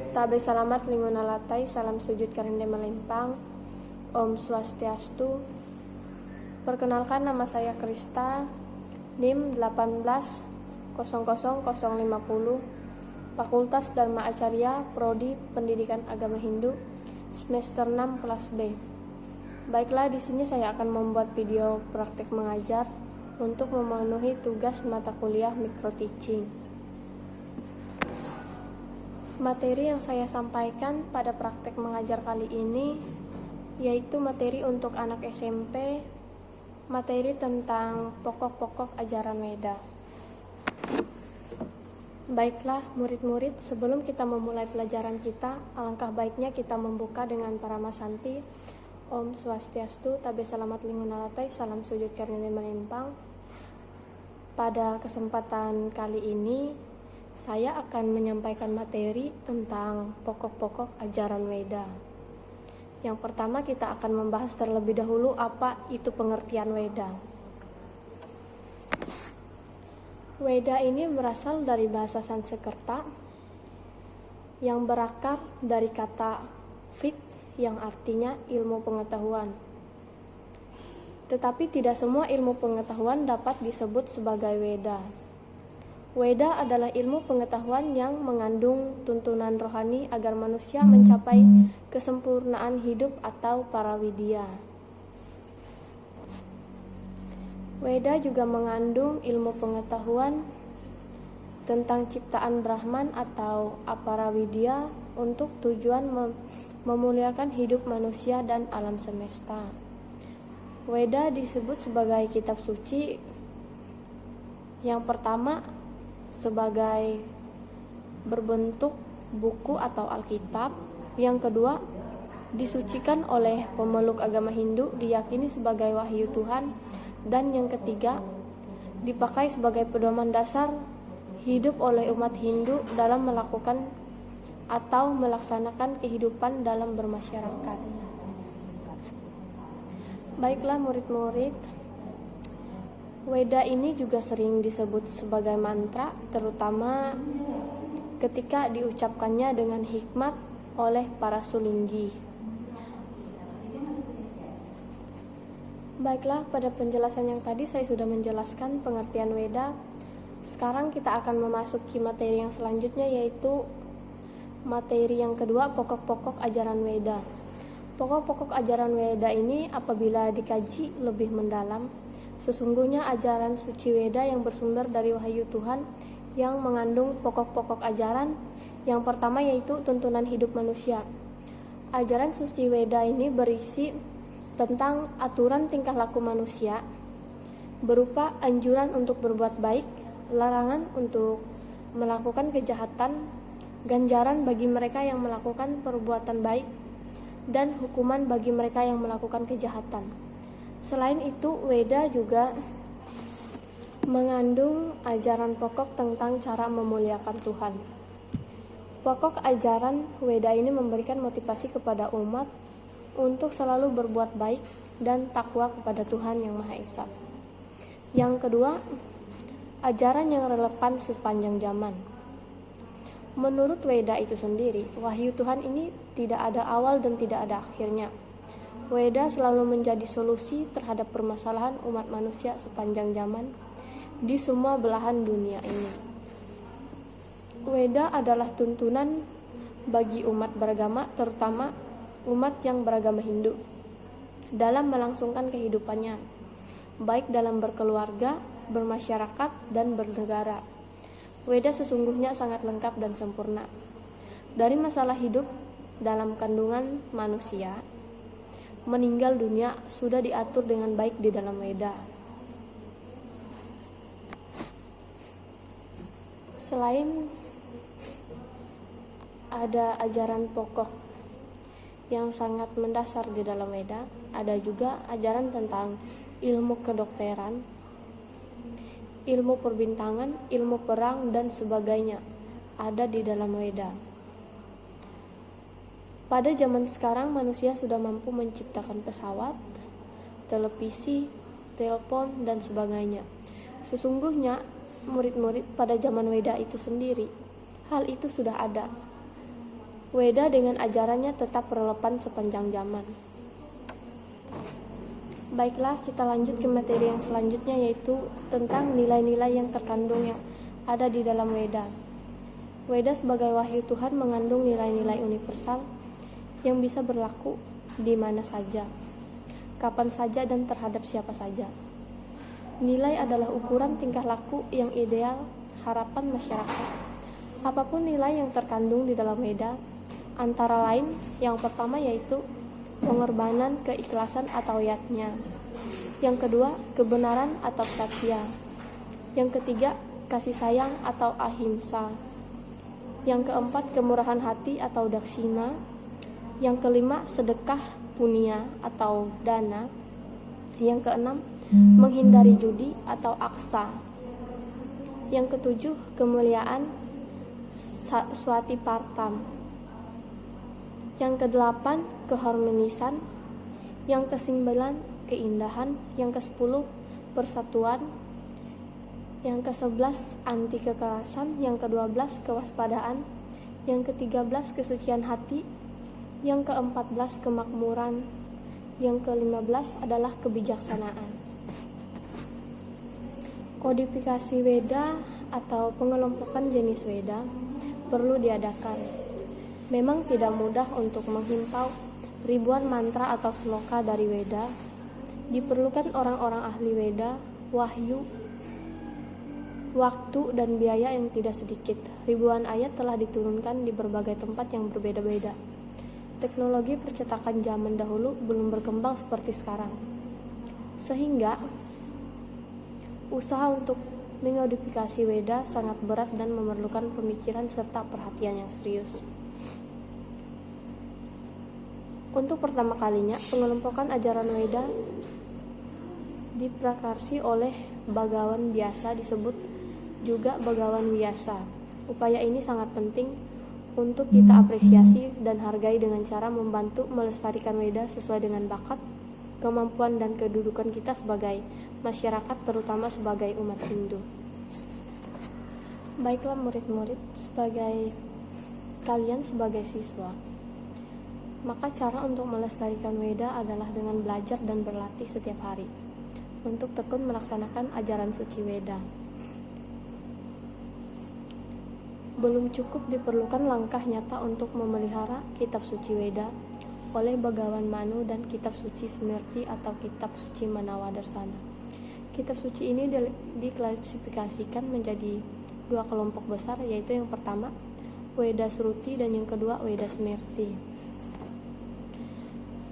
Tabe salamat linguna latai, salam sujud karende melempang. Om Swastiastu. Perkenalkan, nama saya Krista, NIM 1800050, Fakultas Dharma Acarya, Prodi Pendidikan Agama Hindu, semester 6 kelas B. Baiklah, di sini saya akan membuat video praktek mengajar untuk memenuhi tugas mata kuliah micro teaching. Materi yang saya sampaikan pada praktek mengajar kali ini yaitu materi untuk anak SMP, materi tentang pokok-pokok ajaran Weda. Baiklah murid-murid, sebelum kita memulai pelajaran kita, alangkah baiknya kita membuka dengan Paramasanti. Om Swastiastu, Tabe salamat linguna latai, salam sujud karena melempang. Pada kesempatan kali ini saya akan menyampaikan materi tentang pokok-pokok ajaran Weda. Yang pertama, kita akan membahas terlebih dahulu apa itu pengertian Weda. Weda ini berasal dari bahasa Sanskerta yang berakar dari kata vid yang artinya ilmu pengetahuan. Tetapi tidak semua ilmu pengetahuan dapat disebut sebagai Weda. Weda adalah ilmu pengetahuan yang mengandung tuntunan rohani agar manusia mencapai kesempurnaan hidup atau parawidya. Weda juga mengandung ilmu pengetahuan tentang ciptaan Brahman atau aparawidya untuk tujuan memuliakan hidup manusia dan alam semesta. Weda disebut sebagai kitab suci. Yang pertama, sebagai berbentuk buku atau Alkitab. Yang kedua, disucikan oleh pemeluk agama Hindu, diyakini sebagai wahyu Tuhan. Dan yang ketiga, dipakai sebagai pedoman dasar hidup oleh umat Hindu dalam melakukan atau melaksanakan kehidupan dalam bermasyarakat. Baiklah murid-murid, Weda ini juga sering disebut sebagai mantra, terutama ketika diucapkannya dengan hikmat oleh para sulinggi. Baiklah, pada penjelasan yang tadi saya sudah menjelaskan pengertian Weda. Sekarang kita akan memasuki materi yang selanjutnya, yaitu materi yang kedua, pokok-pokok ajaran Weda. Pokok-pokok ajaran Weda ini apabila dikaji lebih mendalam, sesungguhnya ajaran suci Weda yang bersumber dari wahyu Tuhan yang mengandung pokok-pokok ajaran. Yang pertama yaitu tuntunan hidup manusia. Ajaran suci Weda ini berisi tentang aturan tingkah laku manusia, berupa anjuran untuk berbuat baik, larangan untuk melakukan kejahatan, ganjaran bagi mereka yang melakukan perbuatan baik, dan hukuman bagi mereka yang melakukan kejahatan. Selain itu, Weda juga mengandung ajaran pokok tentang cara memuliakan Tuhan. Pokok ajaran Weda ini memberikan motivasi kepada umat untuk selalu berbuat baik dan takwa kepada Tuhan Yang Maha Esa. Yang kedua, ajaran yang relevan sepanjang zaman. Menurut Weda itu sendiri, wahyu Tuhan ini tidak ada awal dan tidak ada akhirnya. Weda selalu menjadi solusi terhadap permasalahan umat manusia sepanjang zaman di semua belahan dunia ini. Weda adalah tuntunan bagi umat beragama, terutama umat yang beragama Hindu, dalam melangsungkan kehidupannya, baik dalam berkeluarga, bermasyarakat, dan bernegara. Weda sesungguhnya sangat lengkap dan sempurna. Dari masalah hidup dalam kandungan manusia, meninggal dunia sudah diatur dengan baik di dalam Weda. Selain ada ajaran pokok yang sangat mendasar di dalam Weda, ada juga ajaran tentang ilmu kedokteran, ilmu perbintangan, ilmu perang, dan sebagainya ada di dalam Weda. Pada zaman sekarang manusia sudah mampu menciptakan pesawat, televisi, telepon, dan sebagainya. Sesungguhnya murid-murid pada zaman Weda itu sendiri, hal itu sudah ada. Weda dengan ajarannya tetap relevan sepanjang zaman. Baiklah, kita lanjut ke materi yang selanjutnya, yaitu tentang nilai-nilai yang terkandung yang ada di dalam Weda. Weda sebagai wahyu Tuhan mengandung nilai-nilai universal yang bisa berlaku di mana saja, kapan saja, dan terhadap siapa saja. Nilai adalah ukuran tingkah laku yang ideal harapan masyarakat. Apapun nilai yang terkandung di dalam Weda, antara lain yang pertama yaitu pengorbanan, keikhlasan atau yatnya. Yang kedua, kebenaran atau satya. Yang ketiga, kasih sayang atau ahimsa. Yang keempat, kemurahan hati atau daksina. Yang kelima, sedekah punya atau dana. Yang keenam, menghindari judi atau aksa. Yang ketujuh, kemuliaan swati partam. Yang kedelapan, keharmonisan. Yang kesembilan, keindahan. Yang kesepuluh, persatuan. Yang kesebelas, anti kekerasan. Yang kedua-belas, kewaspadaan. Yang ke-13, kesucian hati. Yang ke-14, kemakmuran. Yang ke-15 adalah kebijaksanaan. Kodifikasi Weda atau pengelompokan jenis Weda perlu diadakan. Memang tidak mudah untuk menghimpau ribuan mantra atau sloka dari Weda. Diperlukan orang-orang ahli Weda, wahyu, waktu, dan biaya yang tidak sedikit. Ribuan ayat telah diturunkan di berbagai tempat yang berbeda-beda. Teknologi percetakan zaman dahulu belum berkembang seperti sekarang, sehingga usaha untuk mengodifikasi Weda sangat berat dan memerlukan pemikiran serta perhatian yang serius. Untuk pertama kalinya, pengelompokan ajaran Weda diprakarsi oleh bagawan biasa, disebut juga bagawan biasa. Upaya ini sangat penting untuk kita apresiasi dan hargai dengan cara membantu melestarikan Weda sesuai dengan bakat, kemampuan, dan kedudukan kita sebagai masyarakat, terutama sebagai umat Hindu. Baiklah murid-murid, kalian sebagai siswa, maka cara untuk melestarikan Weda adalah dengan belajar dan berlatih setiap hari untuk tekun melaksanakan ajaran suci Weda. Belum cukup diperlukan langkah nyata untuk memelihara kitab suci Weda oleh Bagawan Manu dan kitab suci Smriti atau kitab suci Manawadarsana. Kitab suci ini diklasifikasikan menjadi dua kelompok besar, yaitu yang pertama Weda Sruti dan yang kedua Weda Smriti.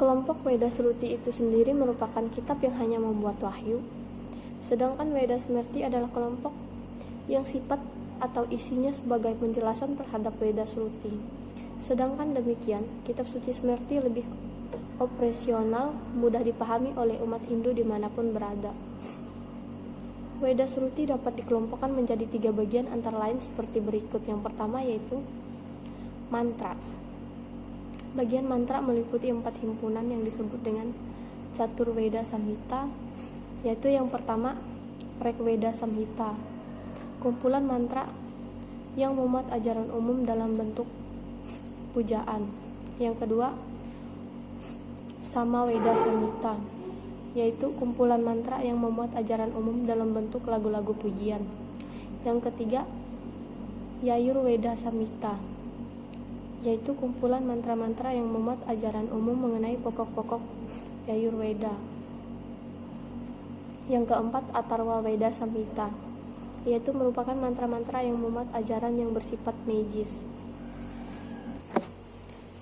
Kelompok Weda Sruti itu sendiri merupakan kitab yang hanya membuat wahyu, sedangkan Weda Smriti adalah kelompok yang sifat atau isinya sebagai penjelasan terhadap Weda Sruti. Sedangkan demikian, kitab suci Smriti lebih operasional, mudah dipahami oleh umat Hindu dimanapun berada. Weda Sruti dapat dikelompokkan menjadi 3 bagian antara lain seperti berikut. Yang pertama yaitu mantra. Bagian mantra meliputi 4 himpunan yang disebut dengan Catur Weda Samhita, yaitu yang pertama Rig Weda Samhita, kumpulan mantra yang memuat ajaran umum dalam bentuk pujaan. Yang kedua, Sama Weda Samhita, yaitu kumpulan mantra yang memuat ajaran umum dalam bentuk lagu-lagu pujian. Yang ketiga, Yajur Weda Samhita, yaitu kumpulan mantra-mantra yang memuat ajaran umum mengenai pokok-pokok Yajur Weda. Yang keempat, Atharva Weda Samhita, yaitu merupakan mantra-mantra yang memuat ajaran yang bersifat magis.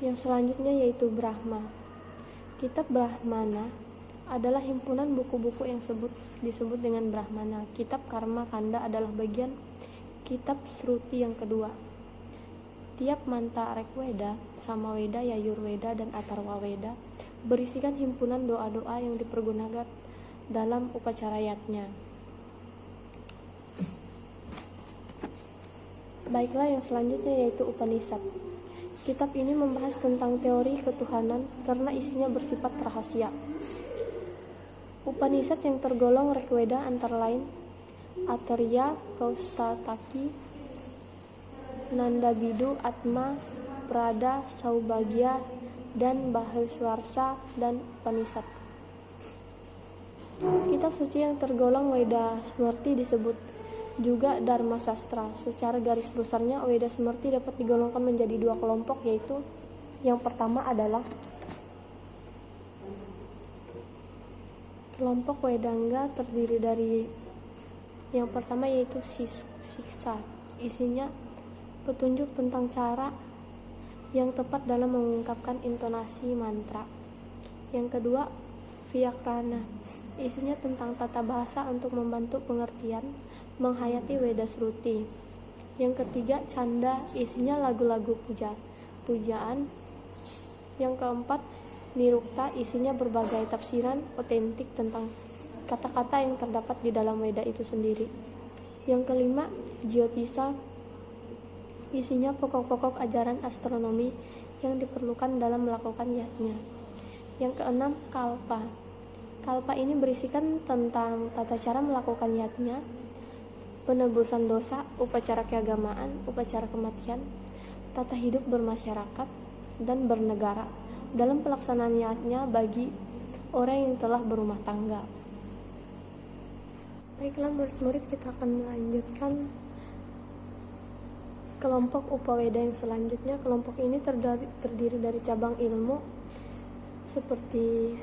Yang selanjutnya yaitu Brahma. Kitab Brahmana adalah himpunan buku-buku yang disebut dengan Brahmana. Kitab Karma Kanda adalah bagian kitab Sruti yang kedua. Tiap mantra Rig Weda, Sama Weda, Yajur Weda, dan Atharva Weda berisikan himpunan doa-doa yang dipergunakan dalam upacara yatnya. Baiklah, yang selanjutnya yaitu Upanishad. Kitab ini membahas tentang teori ketuhanan karena isinya bersifat rahasia. Upanishad yang tergolong Rig Weda antara lain Atarya, Kaustataki, Nandabidu, Atma, Prada, Saubagya, dan Bahuswarsa dan Panisat. Kitab suci yang tergolong Weda Smrti disebut juga Dharma Sastra. Secara garis besarnya Weda Smrti dapat digolongkan menjadi dua kelompok, yaitu yang pertama adalah kelompok Wedanga, terdiri dari yang pertama yaitu Siksa. Isinya petunjuk tentang cara yang tepat dalam mengungkapkan intonasi mantra. Yang kedua, Vyakrana. Isinya tentang tata bahasa untuk membantu pengertian menghayati Weda Sruti. Yang ketiga, Canda. Isinya lagu-lagu pujaan. Yang keempat, Nirukta. Isinya berbagai tafsiran otentik tentang kata-kata yang terdapat di dalam Weda itu sendiri. Yang kelima, Jyotisa. Isinya pokok-pokok ajaran astronomi yang diperlukan dalam melakukan yatnya. Yang keenam, Kalpa. Kalpa ini berisikan tentang tata cara melakukan yatnya, penebusan dosa, upacara keagamaan, upacara kematian, tata hidup bermasyarakat, dan bernegara dalam pelaksanaan yatnya bagi orang yang telah berumah tangga. Baiklah murid-murid, kita akan melanjutkan kelompok Upaweda yang selanjutnya. Kelompok ini terdiri dari cabang ilmu seperti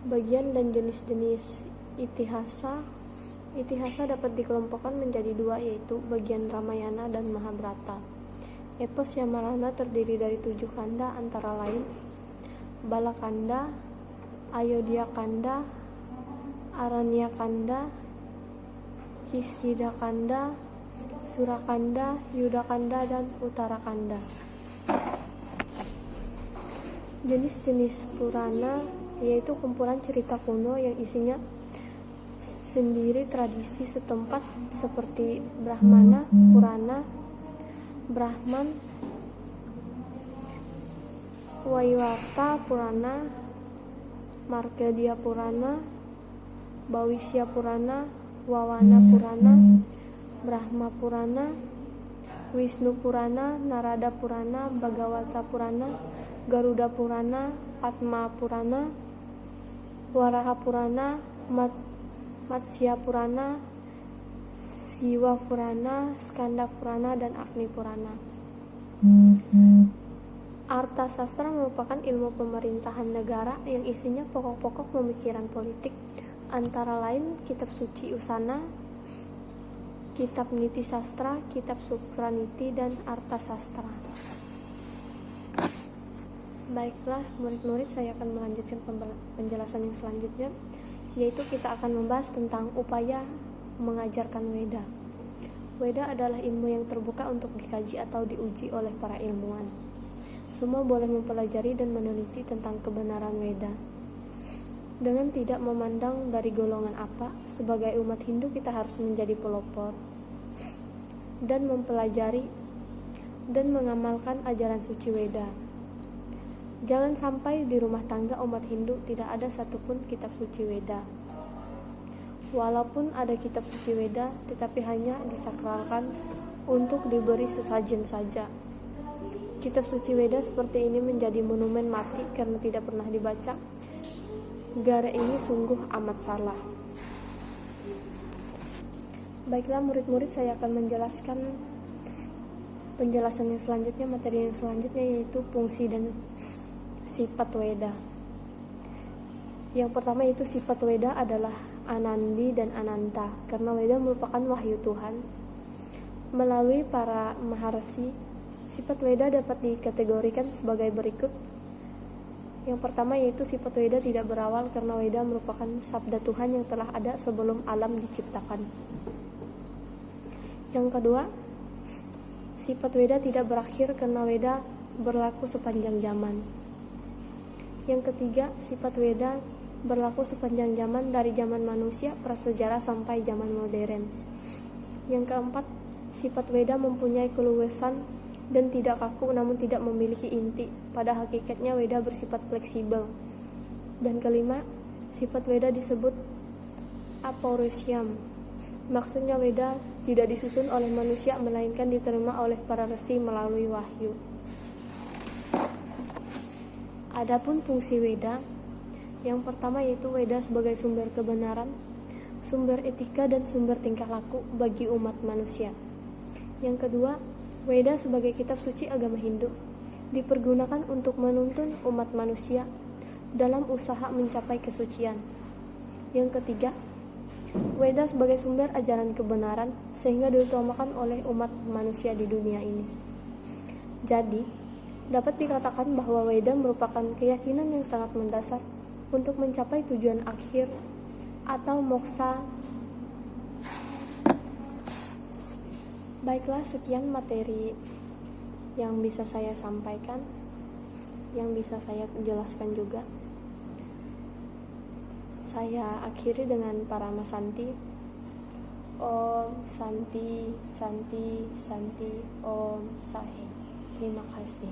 bagian dan jenis-jenis itihasa. Itihasa dapat dikelompokkan menjadi dua, yaitu bagian Ramayana dan Mahabharata. Epos Yamarana terdiri dari 7 kanda, antara lain Balakanda, Ayodhya Kanda, Aranya Kanda, Histida Kanda, Surakanda, Yudakanda, dan Uttarakanda. Jenis-jenis Purana yaitu kumpulan cerita kuno yang isinya sendiri tradisi setempat seperti Brahmana Purana, Brahman, Vaivarta Purana, Markandeya Purana, Bhawisya Purana, Wawana Purana, Brahma Purana, Wisnu Purana, Narada Purana, Bhagavata Purana, Garuda Purana, Padma Purana, Waraha Purana, Matsya Purana, Siwa Purana, Skanda Purana, dan Agni Purana. Arta Sastra merupakan ilmu pemerintahan negara yang isinya pokok-pokok pemikiran politik, antara lain kitab suci Usana, kitab Niti Sastra, kitab Supraniti, dan Arta Sastra. Baiklah murid-murid, saya akan melanjutkan penjelasan yang selanjutnya, yaitu kita akan membahas tentang upaya mengajarkan Weda. Weda adalah ilmu yang terbuka untuk dikaji atau diuji oleh para ilmuwan. Semua boleh mempelajari dan meneliti tentang kebenaran Weda dengan tidak memandang dari golongan apa. Sebagai umat Hindu, kita harus menjadi pelopor dan mempelajari dan mengamalkan ajaran suci Weda. Jangan sampai di rumah tangga umat Hindu tidak ada satupun kitab suci Weda. Walaupun ada kitab suci Weda, tetapi hanya disakralkan untuk diberi sesajen saja. Kitab suci Weda seperti ini menjadi monumen mati karena tidak pernah dibaca. Gara ini sungguh amat salah. Baiklah murid-murid, saya akan menjelaskan penjelasan yang selanjutnya, materi yang selanjutnya, yaitu fungsi dan sifat Weda. Yang pertama yaitu sifat Weda adalah Anandi dan Ananta, karena Weda merupakan wahyu Tuhan melalui para maharsi. Sifat Weda dapat dikategorikan sebagai berikut. Yang pertama yaitu sifat Weda tidak berawal, karena Weda merupakan sabda Tuhan yang telah ada sebelum alam diciptakan. Yang kedua, sifat Weda tidak berakhir, karena Weda berlaku sepanjang zaman. Yang ketiga, sifat Weda berlaku sepanjang zaman, dari zaman manusia prasejarah sampai zaman modern. Yang keempat, sifat Weda mempunyai keluasan dan tidak kaku, namun tidak memiliki inti. Pada hakikatnya Weda bersifat fleksibel. Dan kelima, sifat Weda disebut apaurusyam. Maksudnya Weda tidak disusun oleh manusia, melainkan diterima oleh para resi melalui wahyu. Adapun fungsi Weda, yang pertama yaitu Weda sebagai sumber kebenaran, sumber etika dan sumber tingkah laku bagi umat manusia. Yang kedua, Weda sebagai kitab suci agama Hindu, dipergunakan untuk menuntun umat manusia dalam usaha mencapai kesucian. Yang ketiga, Weda sebagai sumber ajaran kebenaran sehingga diutamakan oleh umat manusia di dunia ini. Jadi, dapat dikatakan bahwa Weda merupakan keyakinan yang sangat mendasar untuk mencapai tujuan akhir atau moksa. Baiklah, sekian materi yang bisa saya sampaikan, yang bisa saya jelaskan juga. Saya akhiri dengan Parama Santi. Om Santi, Santi, Santi, Om Sahe. Terima kasih.